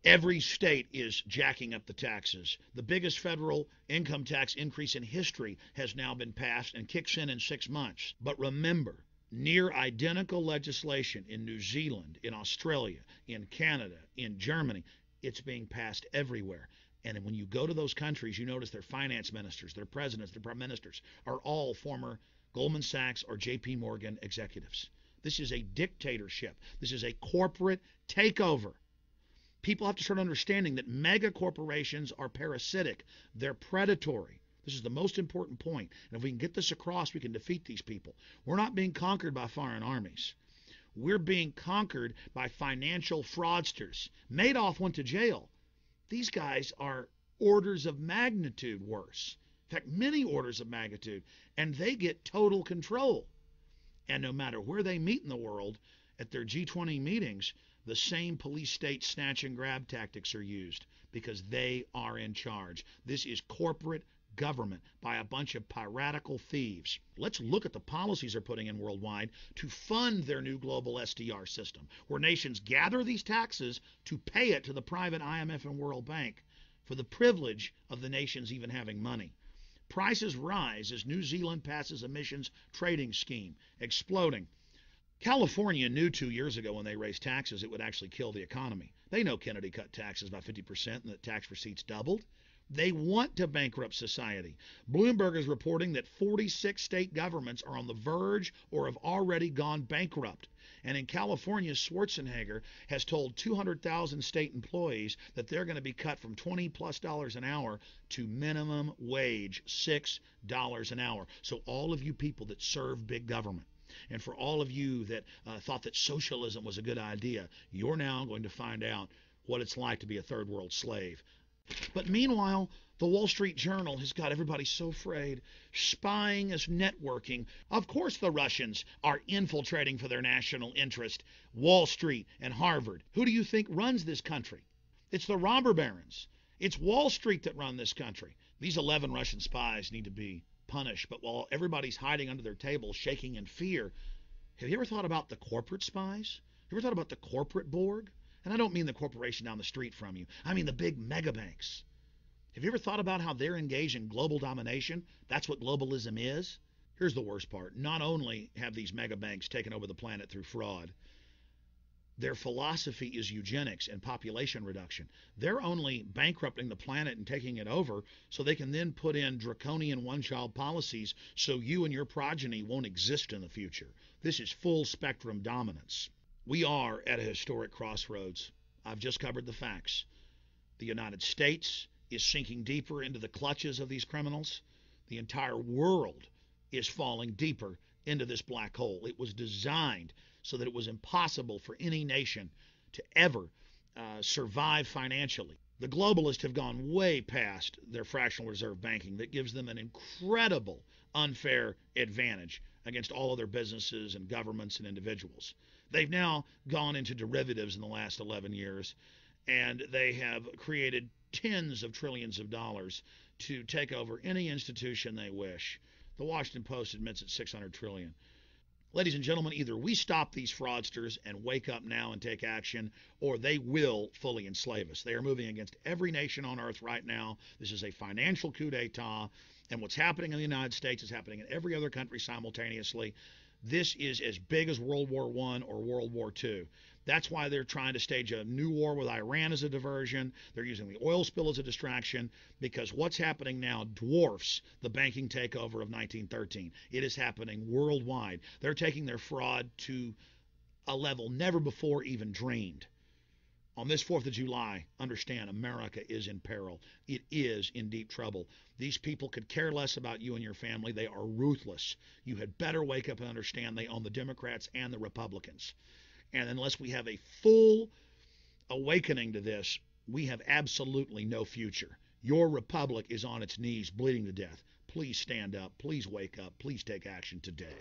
Every state is jacking up the taxes. The biggest federal income tax increase in history has now been passed and kicks in 6 months. But remember, near identical legislation in New Zealand, in Australia, in Canada, in Germany, it's being passed everywhere. And when you go to those countries, you notice their finance ministers, their presidents, their prime ministers are all former Goldman Sachs or JP Morgan executives. This is a dictatorship. This is a corporate takeover. People have to start understanding that mega corporations are parasitic. They're predatory. This is the most important point. And if we can get this across, we can defeat these people. We're not being conquered by foreign armies. We're being conquered by financial fraudsters. Madoff went to jail. These guys are orders of magnitude worse. In fact, many orders of magnitude. And they get total control. And no matter where they meet in the world, at their G20 meetings, the same police state snatch and grab tactics are used because they are in charge. This is corporate government by a bunch of piratical thieves. Let's look at the policies they're putting in worldwide to fund their new global SDR system, where nations gather these taxes to pay it to the private IMF and World Bank for the privilege of the nations even having money. Prices rise as New Zealand passes emissions trading scheme, exploding. California knew 2 years ago when they raised taxes it would actually kill the economy. They know Kennedy cut taxes by 50% and that tax receipts doubled. They want to bankrupt society. Bloomberg is reporting that 46 state governments are on the verge or have already gone bankrupt. And in California, Schwarzenegger has told 200,000 state employees that they're going to be cut from $20+ an hour to minimum wage, $6 an hour. So all of you people that serve big government, and for all of you that thought that socialism was a good idea, you're now going to find out what it's like to be a third world slave. But meanwhile, the Wall Street Journal has got everybody so afraid. Spying is networking. Of course the Russians are infiltrating for their national interest Wall Street and Harvard. Who do you think runs this country? It's the robber barons. It's Wall Street that run this country. These 11 Russian spies need to be punished. But while everybody's hiding under their table, shaking in fear, have you ever thought about the corporate spies? Have you ever thought about the corporate Borg? And I don't mean the corporation down the street from you. I mean the big mega banks. Have you ever thought about how they're engaged in global domination? That's what globalism is. Here's the worst part. Not only have these mega banks taken over the planet through fraud, their philosophy is eugenics and population reduction. They're only bankrupting the planet and taking it over so they can then put in draconian one-child policies so you and your progeny won't exist in the future. This is full spectrum dominance. We are at a historic crossroads. I've just covered the facts. The United States is sinking deeper into the clutches of these criminals. The entire world is falling deeper into this black hole. It was designed so that it was impossible for any nation to ever survive financially. The globalists have gone way past their fractional reserve banking that gives them an incredible unfair advantage against all other businesses and governments and individuals. They've now gone into derivatives in the last 11 years, and they have created tens of trillions of dollars to take over any institution they wish. The Washington Post admits it's $600 trillion. Ladies and gentlemen, either we stop these fraudsters and wake up now and take action, or they will fully enslave us. They are moving against every nation on earth right now. This is a financial coup d'etat, and what's happening in the United States is happening in every other country simultaneously. This is as big as World War I or World War II. That's why they're trying to stage a new war with Iran as a diversion. They're using the oil spill as a distraction, because what's happening now dwarfs the banking takeover of 1913. It is happening worldwide. They're taking their fraud to a level never before even dreamed. On this 4th of July, understand America is in peril. It is in deep trouble. These people could care less about you and your family. They are ruthless. You had better wake up and understand they own the Democrats and the Republicans. And unless we have a full awakening to this, we have absolutely no future. Your republic is on its knees, bleeding to death. Please stand up. Please wake up. Please take action today.